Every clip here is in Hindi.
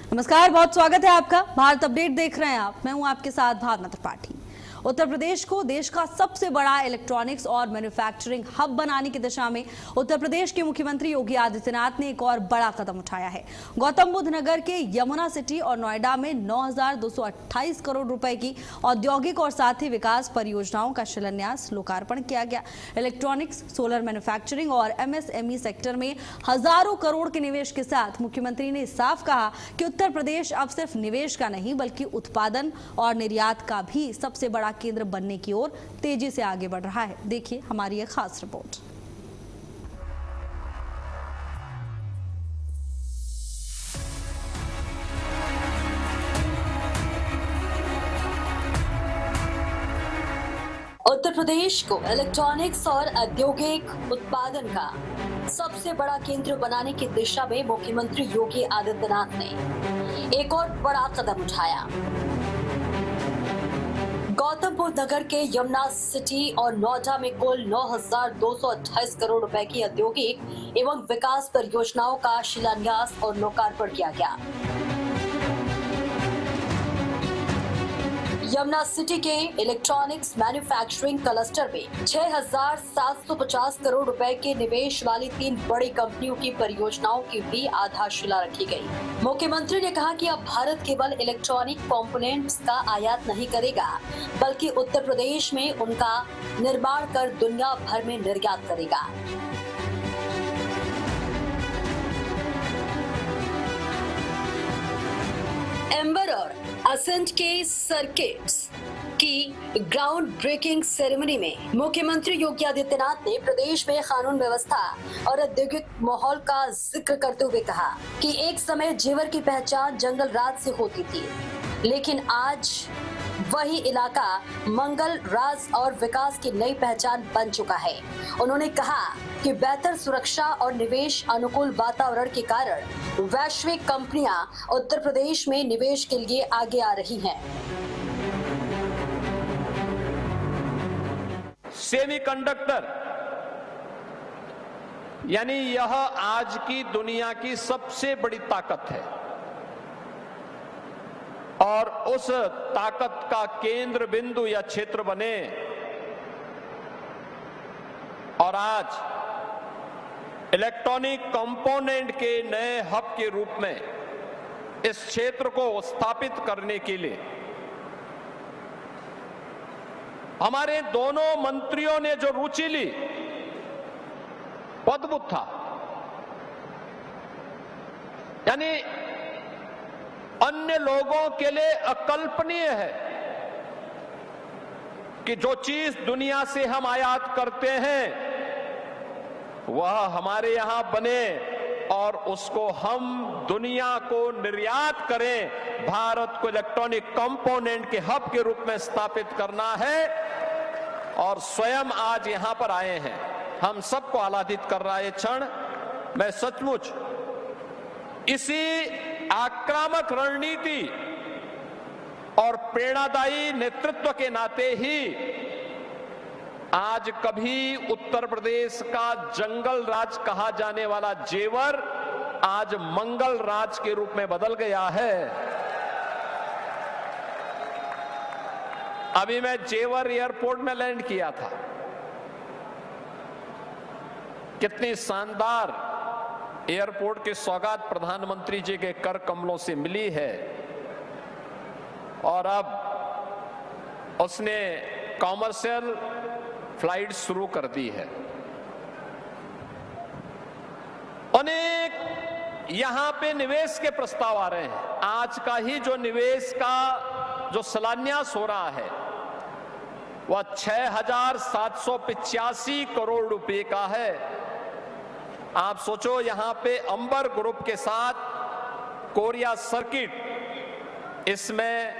नमस्कार, बहुत स्वागत है आपका। भारत अपडेट देख रहे हैं आप। मैं हूं आपके साथ भावना त्रिपाठी। उत्तर प्रदेश को देश का सबसे बड़ा इलेक्ट्रॉनिक्स और मैन्युफैक्चरिंग हब बनाने की दिशा में उत्तर प्रदेश के मुख्यमंत्री योगी आदित्यनाथ ने एक और बड़ा कदम उठाया है। गौतम बुद्ध नगर के यमुना सिटी और नोएडा में 9,228 करोड़ रुपए की औद्योगिक और साथी विकास परियोजनाओं का शिलान्यास लोकार्पण किया गया। इलेक्ट्रॉनिक्स, सोलर मैन्युफैक्चरिंग और MSME सेक्टर में हजारों करोड़ के निवेश के साथ मुख्यमंत्री ने साफ कहा कि उत्तर प्रदेश अब सिर्फ निवेश का नहीं बल्कि उत्पादन और निर्यात का भी सबसे बड़ा केंद्र बनने की ओर तेजी से आगे बढ़ रहा है। देखिए हमारी एक खास रिपोर्ट। उत्तर प्रदेश को इलेक्ट्रॉनिक्स और औद्योगिक उत्पादन का सबसे बड़ा केंद्र बनाने की दिशा में मुख्यमंत्री योगी आदित्यनाथ ने एक और बड़ा कदम उठाया। गौतम बुद्ध नगर के यमुना सिटी और नोएडा में कुल 9,228 करोड़ रुपए की औद्योगिक एवं विकास परियोजनाओं का शिलान्यास और लोकार्पण किया गया। यमुना सिटी के इलेक्ट्रॉनिक्स मैन्युफैक्चरिंग क्लस्टर में 6,750 करोड़ रुपए के निवेश वाली 3 बड़ी कंपनियों की परियोजनाओं की भी आधारशिला रखी गई। मुख्यमंत्री ने कहा कि अब भारत केवल इलेक्ट्रॉनिक कंपोनेंट्स का आयात नहीं करेगा बल्कि उत्तर प्रदेश में उनका निर्माण कर दुनिया भर में निर्यात करेगा। एम्बर और असेंट के सर्किट्स की ग्राउंड ब्रेकिंग सेरेमनी में मुख्यमंत्री योगी आदित्यनाथ ने प्रदेश में कानून व्यवस्था और औद्योगिक माहौल का जिक्र करते हुए कहा कि एक समय जेवर की पहचान जंगल राज से होती थी, लेकिन आज वही इलाका मंगल राज और विकास की नई पहचान बन चुका है। उन्होंने कहा कि बेहतर सुरक्षा और निवेश अनुकूल वातावरण के कारण वैश्विक कंपनियां उत्तर प्रदेश में निवेश के लिए आगे आ रही हैं। सेमीकंडक्टर यानी यह आज की दुनिया की सबसे बड़ी ताकत है और उस ताकत का केंद्र बिंदु या क्षेत्र बने और आज इलेक्ट्रॉनिक कंपोनेंट के नए हब के रूप में इस क्षेत्र को स्थापित करने के लिए हमारे दोनों मंत्रियों ने जो रुचि ली वो अद्भुत था। यानी अन्य लोगों के लिए अकल्पनीय है कि जो चीज दुनिया से हम आयात करते हैं वह हमारे यहां बने और उसको हम दुनिया को निर्यात करें। भारत को इलेक्ट्रॉनिक कंपोनेंट के हब के रूप में स्थापित करना है और स्वयं आज यहां पर आए हैं। हम सबको आह्लादित कर रहा है ये क्षण। मैं सचमुच इसी आक्रामक रणनीति और प्रेरणादायी नेतृत्व के नाते ही आज कभी उत्तर प्रदेश का जंगल राज कहा जाने वाला जेवर आज मंगल राज के रूप में बदल गया है। अभी मैं जेवर एयरपोर्ट में लैंड किया था। कितनी शानदार एयरपोर्ट की सौगात प्रधानमंत्री जी के कर कमलों से मिली है और अब उसने कॉमर्शियल फ्लाइट शुरू कर दी है। अनेक यहां पे निवेश के प्रस्ताव आ रहे हैं। आज का ही जो निवेश का जो शिलान्यास हो रहा है वह 6,785 करोड़ रुपए का है। आप सोचो यहां पे अंबर ग्रुप के साथ कोरिया सर्किट, इसमें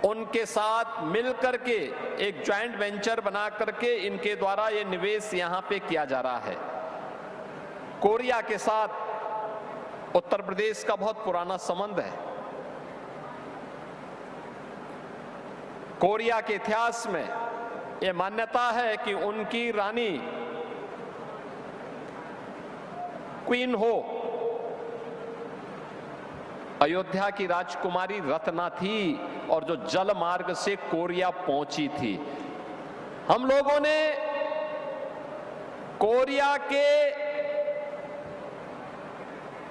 उनके साथ मिलकर के एक ज्वाइंट वेंचर बना करके इनके द्वारा ये निवेश यहां पे किया जा रहा है। कोरिया के साथ उत्तर प्रदेश का बहुत पुराना संबंध है। कोरिया के इतिहास में ये मान्यता है कि उनकी रानी क्वीन हो अयोध्या की राजकुमारी रत्ना थी और जो जल मार्ग से कोरिया पहुंची थी। हम लोगों ने कोरिया के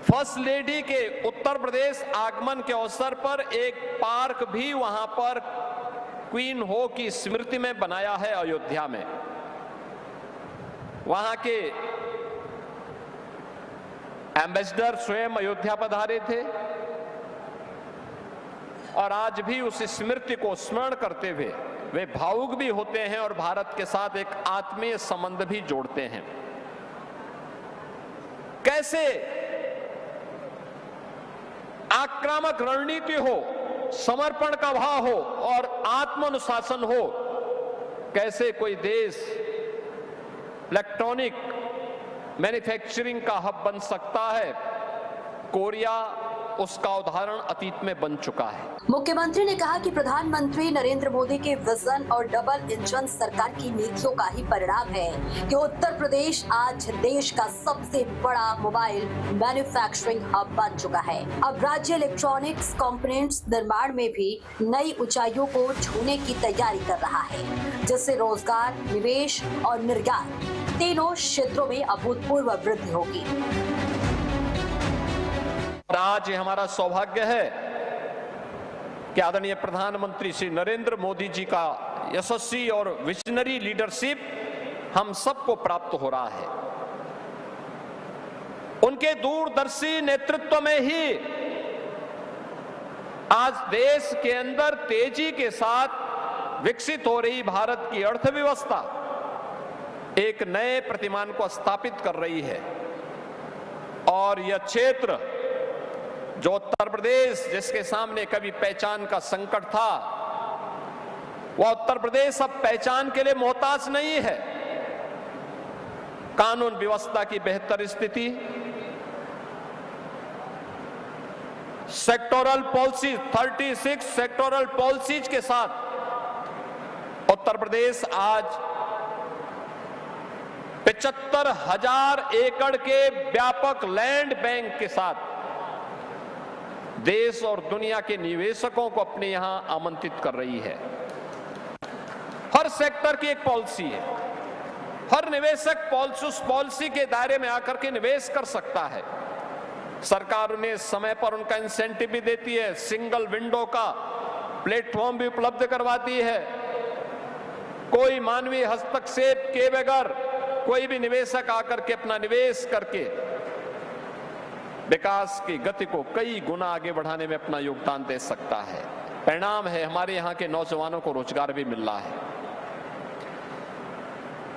फर्स्ट लेडी के उत्तर प्रदेश आगमन के अवसर पर एक पार्क भी वहां पर क्वीन हो की स्मृति में बनाया है अयोध्या में। वहां के एम्बेसडर स्वयं अयोध्या पधारे थे और आज भी उस स्मृति को स्मरण करते हुए वे भावुक भी होते हैं और भारत के साथ एक आत्मीय संबंध भी जोड़ते हैं। कैसे आक्रामक रणनीति हो, समर्पण का भाव हो और आत्मानुशासन हो, कैसे कोई देश इलेक्ट्रॉनिक मैन्युफैक्चरिंग का हब बन सकता है, कोरिया उसका उदाहरण अतीत में बन चुका है। मुख्यमंत्री ने कहा कि प्रधानमंत्री नरेंद्र मोदी के विजन और डबल इंजन सरकार की नीतियों का ही परिणाम है कि उत्तर प्रदेश आज देश का सबसे बड़ा मोबाइल मैन्युफैक्चरिंग हब बन चुका है। अब राज्य इलेक्ट्रॉनिक्स कंपोनेंट्स निर्माण में भी नई ऊंचाइयों को छूने की तैयारी कर रहा है, जिससे रोजगार, निवेश और निर्यात तीनों क्षेत्रों में अभूतपूर्व वृद्धि होगी। आज हमारा सौभाग्य है कि आदरणीय प्रधानमंत्री श्री नरेंद्र मोदी जी का यशस्वी और विजनरी लीडरशिप हम सबको प्राप्त हो रहा है। उनके दूरदर्शी नेतृत्व में ही आज देश के अंदर तेजी के साथ विकसित हो रही भारत की अर्थव्यवस्था एक नए प्रतिमान को स्थापित कर रही है और यह क्षेत्र जो उत्तर प्रदेश जिसके सामने कभी पहचान का संकट था, वह उत्तर प्रदेश अब पहचान के लिए मोहताज नहीं है। कानून व्यवस्था की बेहतर स्थिति, सेक्टोरल पॉलिसी 36 सेक्टोरल पॉलिसीज के साथ उत्तर प्रदेश आज 75,000 एकड़ के व्यापक लैंड बैंक के साथ देश और दुनिया के निवेशकों को अपने यहां आमंत्रित कर रही है। हर सेक्टर की एक पॉलिसी है, हर निवेशक उस पॉलिसी के दायरे में आकर के निवेश कर सकता है। सरकार उन्हें समय पर उनका इंसेंटिव भी देती है, सिंगल विंडो का प्लेटफॉर्म भी उपलब्ध करवाती है। कोई मानवीय हस्तक्षेप के बगैर कोई भी निवेशक आकर के अपना निवेश करके विकास की गति को कई गुना आगे बढ़ाने में अपना योगदान दे सकता है। परिणाम है हमारे यहां के नौजवानों को रोजगार भी मिल रहा है।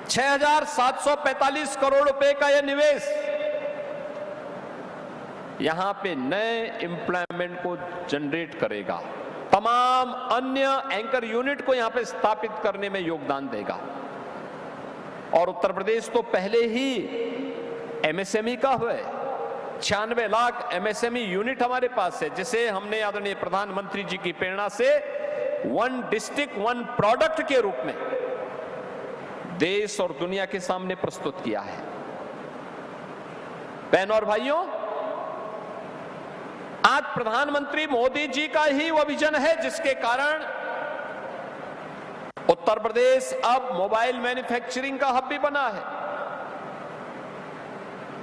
6,745 करोड़ रुपए का यह निवेश यहां पे नए एम्प्लॉयमेंट को जनरेट करेगा, तमाम अन्य एंकर यूनिट को यहां पे स्थापित करने में योगदान देगा। और उत्तर प्रदेश तो पहले ही एमएसएमई का हुआ है। 96 लाख एमएसएमई यूनिट हमारे पास है, जिसे हमने आदरणीय प्रधानमंत्री जी की प्रेरणा से वन डिस्ट्रिक्ट वन प्रोडक्ट के रूप में देश और दुनिया के सामने प्रस्तुत किया है। बहनों और भाइयों, आज प्रधानमंत्री मोदी जी का ही वह विजन है जिसके कारण उत्तर प्रदेश अब मोबाइल मैन्युफैक्चरिंग का हब भी बना है।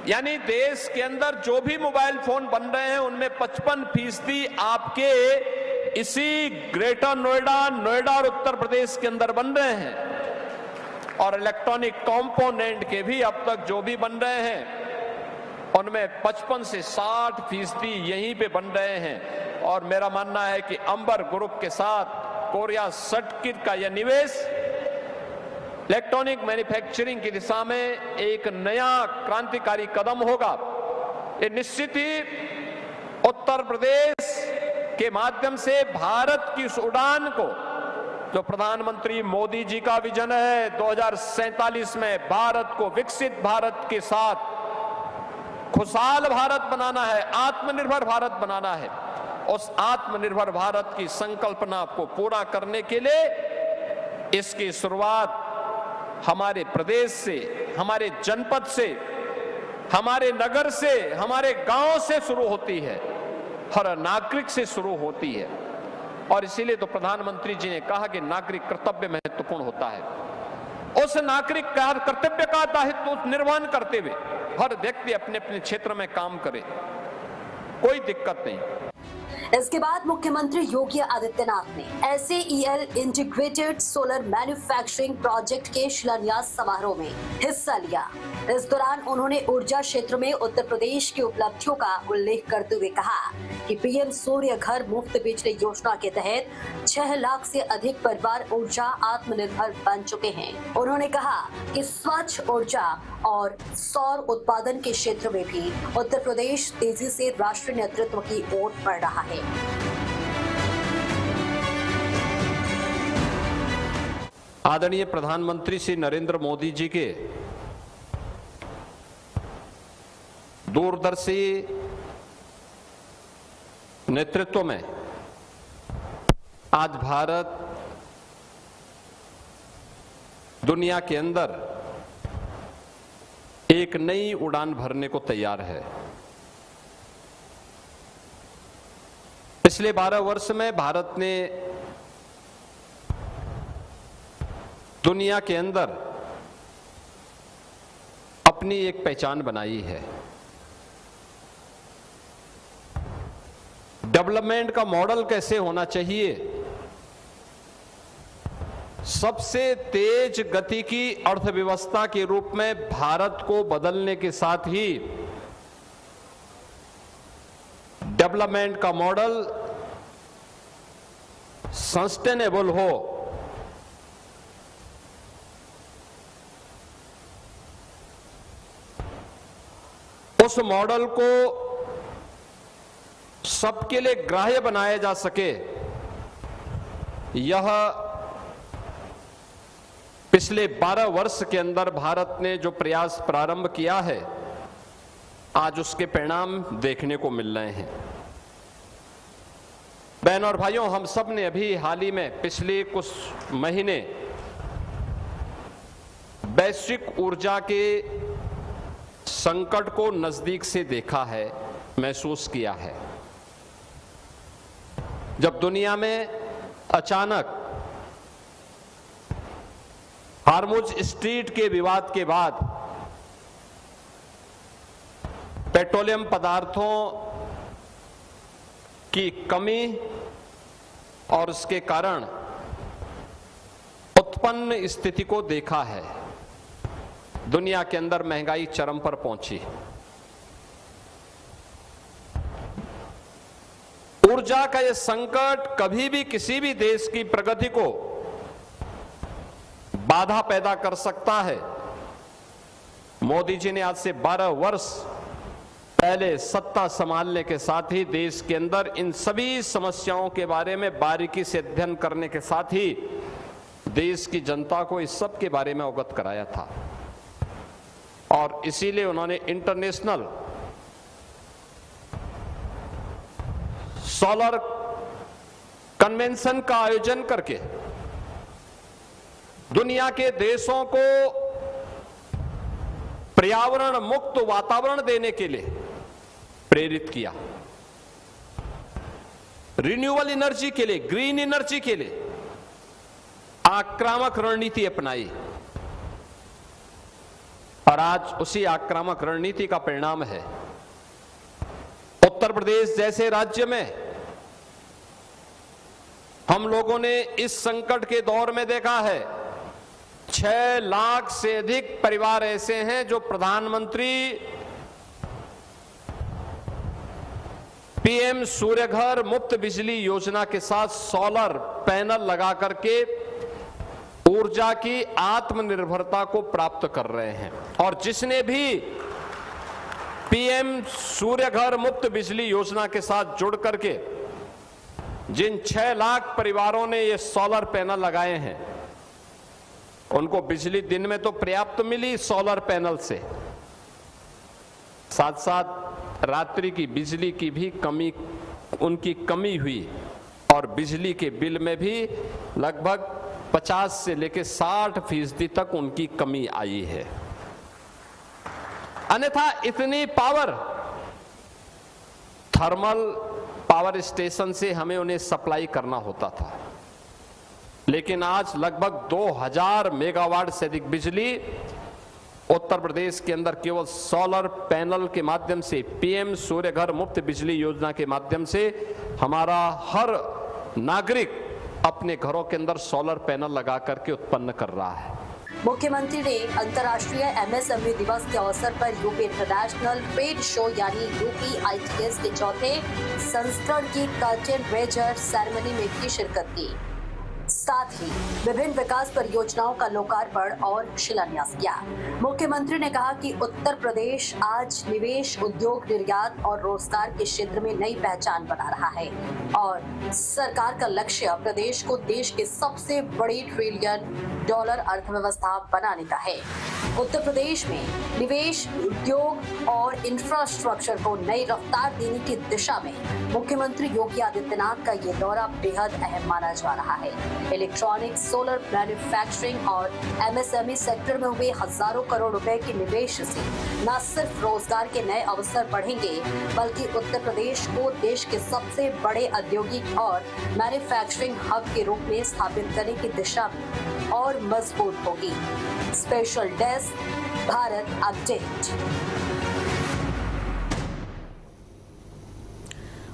यानी देश के अंदर जो भी मोबाइल फोन बन रहे हैं उनमें 55% आपके इसी ग्रेटर नोएडा और उत्तर प्रदेश के अंदर बन रहे हैं। और इलेक्ट्रॉनिक कंपोनेंट के भी अब तक जो भी बन रहे हैं उनमें 55 से 60% यहीं पे बन रहे हैं। और मेरा मानना है कि अंबर ग्रुप के साथ कोरिया सर्किट का यह निवेश इलेक्ट्रॉनिक मैन्युफैक्चरिंग की दिशा में एक नया क्रांतिकारी कदम होगा। ये निश्चित ही उत्तर प्रदेश के माध्यम से भारत की उस उड़ान को जो प्रधानमंत्री मोदी जी का विजन है 2047 में भारत को विकसित भारत के साथ खुशहाल भारत बनाना है, आत्मनिर्भर भारत बनाना है। उस आत्मनिर्भर भारत की संकल्पना को पूरा करने के लिए इसकी शुरुआत हमारे प्रदेश से, हमारे जनपद से, हमारे नगर से, हमारे गांव से शुरू होती है। हर नागरिक से शुरू होती है। और इसीलिए तो प्रधानमंत्री जी ने कहा कि नागरिक कर्तव्य महत्वपूर्ण होता है। उस नागरिक का कर्तव्य का दायित्व निर्वहन करते हुए हर व्यक्ति अपने अपने क्षेत्र में काम करे, कोई दिक्कत नहीं। इसके बाद मुख्यमंत्री योगी आदित्यनाथ ने SAEL integrated solar manufacturing project के शिलान्यास समारोह में हिस्सा लिया। इस दौरान उन्होंने ऊर्जा क्षेत्र में उत्तर प्रदेश की उपलब्धियों का उल्लेख करते हुए कहा कि PM सूर्य घर मुफ्त बिजली योजना के तहत 6 लाख से अधिक परिवार ऊर्जा आत्मनिर्भर बन चुके हैं। उन्होंने कहा कि स्वच्छ ऊर्जा और सौर उत्पादन के क्षेत्र में भी उत्तर प्रदेश तेजी से राष्ट्रीय नेतृत्व की ओर बढ़ रहा है। आदरणीय प्रधानमंत्री श्री नरेंद्र मोदी जी के दूरदर्शी नेतृत्व में आज भारत दुनिया के अंदर एक नई उड़ान भरने को तैयार है। पिछले 12 वर्ष में भारत ने दुनिया के अंदर अपनी एक पहचान बनाई है। डेवलपमेंट का मॉडल कैसे होना चाहिए, सबसे तेज गति की अर्थव्यवस्था के रूप में भारत को बदलने के साथ ही डेवलपमेंट का मॉडल सस्टेनेबल हो, उस मॉडल को सबके लिए ग्राह्य बनाया जा सके, यह पिछले 12 वर्ष के अंदर भारत ने जो प्रयास प्रारंभ किया है, आज उसके परिणाम देखने को मिल रहे हैं। बहनों और भाइयों, हम सब ने अभी हाल ही में पिछले कुछ महीने वैश्विक ऊर्जा के संकट को नजदीक से देखा है, महसूस किया है। जब दुनिया में अचानक हार्मुज स्ट्रीट के विवाद के बाद पेट्रोलियम पदार्थों की कमी और उसके कारण उत्पन्न स्थिति को देखा है, दुनिया के अंदर महंगाई चरम पर पहुंची। ऊर्जा का यह संकट कभी भी किसी भी देश की प्रगति को बाधा पैदा कर सकता है। मोदी जी ने आज से 12 वर्ष पहले सत्ता संभालने के साथ ही देश के अंदर इन सभी समस्याओं के बारे में बारीकी से अध्ययन करने के साथ ही देश की जनता को इस सब के बारे में अवगत कराया था। और इसीलिए उन्होंने इंटरनेशनल सोलर कन्वेंशन का आयोजन करके दुनिया के देशों को पर्यावरण मुक्त वातावरण देने के लिए प्रेरित किया, रिन्यूएबल एनर्जी के लिए, ग्रीन एनर्जी के लिए आक्रामक रणनीति अपनाई। और आज उसी आक्रामक रणनीति का परिणाम है उत्तर प्रदेश जैसे राज्य में हम लोगों ने इस संकट के दौर में देखा है 6 लाख से अधिक परिवार ऐसे हैं जो प्रधानमंत्री PM सूर्य घर मुफ्त बिजली योजना के साथ सोलर पैनल लगा करके ऊर्जा की आत्मनिर्भरता को प्राप्त कर रहे हैं। और जिसने भी PM सूर्य घर मुफ्त बिजली योजना के साथ जुड़ करके जिन 6 लाख परिवारों ने ये सोलर पैनल लगाए हैं, उनको बिजली दिन में तो पर्याप्त मिली सोलर पैनल से, साथ साथ रात्रि की बिजली की भी उनकी कमी हुई और बिजली के बिल में भी लगभग 50 से लेकर 60% तक उनकी कमी आई है। अन्यथा इतनी पावर थर्मल पावर स्टेशन से हमें उन्हें सप्लाई करना होता था, लेकिन आज लगभग 2000 मेगावाट से अधिक बिजली उत्तर प्रदेश के अंदर केवल सोलर पैनल के माध्यम से, पीएम सूर्य घर मुफ्त बिजली योजना के माध्यम से हमारा हर नागरिक अपने घरों के अंदर सोलर पैनल लगा करके उत्पन्न कर रहा है। मुख्यमंत्री ने अंतर्राष्ट्रीय एमएसएमई दिवस के अवसर पर यूपी इंटरनेशनल ट्रेड शो यानी यूपी ITS के चौथे संस्करण की कर्टेन रेजर सेरेमनी में भी शिरकत की। साथ ही विभिन्न विकास परियोजनाओं का लोकार्पण और शिलान्यास किया। मुख्यमंत्री ने कहा कि उत्तर प्रदेश आज निवेश, उद्योग, निर्यात और रोजगार के क्षेत्र में नई पहचान बना रहा है और सरकार का लक्ष्य प्रदेश को देश के सबसे बड़ी $1 ट्रिलियन अर्थव्यवस्था बनाने का है। उत्तर प्रदेश में निवेश, उद्योग और इंफ्रास्ट्रक्चर को नई रफ्तार देने की दिशा में मुख्यमंत्री योगी आदित्यनाथ का ये दौरा बेहद अहम माना जा रहा है। इलेक्ट्रॉनिक्स, सोलर मैन्युफैक्चरिंग और MSME सेक्टर में हुए हजारों करोड़ रुपए के निवेश से न सिर्फ रोजगार के नए अवसर बढ़ेंगे, बल्कि उत्तर प्रदेश को देश के सबसे बड़े औद्योगिक और मैन्युफैक्चरिंग हब के रूप में स्थापित करने की दिशा में और मजबूत होगी। Special desk, Bharat update.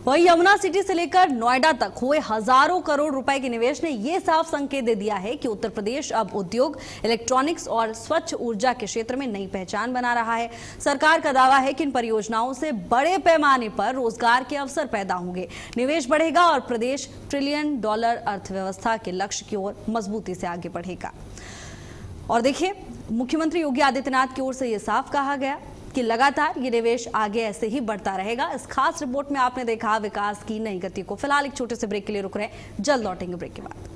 वहीं यमुना सिटी से लेकर नोएडा तक हुए हजारों करोड़ रुपए के निवेश ने यह साफ संकेत दे दिया है कि उत्तर प्रदेश अब उद्योग, इलेक्ट्रॉनिक्स और स्वच्छ ऊर्जा के क्षेत्र में नई पहचान बना रहा है। सरकार का दावा है कि इन परियोजनाओं से बड़े पैमाने पर रोजगार के अवसर पैदा होंगे, निवेश बढ़ेगा और प्रदेश $1 ट्रिलियन अर्थव्यवस्था के लक्ष्य की ओर मजबूती से आगे बढ़ेगा। और देखिए, मुख्यमंत्री योगी आदित्यनाथ की ओर से यह साफ कहा गया कि लगातार ये निवेश आगे ऐसे ही बढ़ता रहेगा। इस खास रिपोर्ट में आपने देखा विकास की नई गति को। फिलहाल एक छोटे से ब्रेक के लिए रुक रहे हैं, जल्द लौटेंगे ब्रेक के बाद।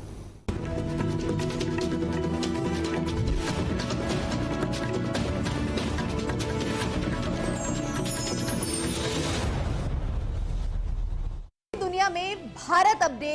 दुनिया में भारत अपडेट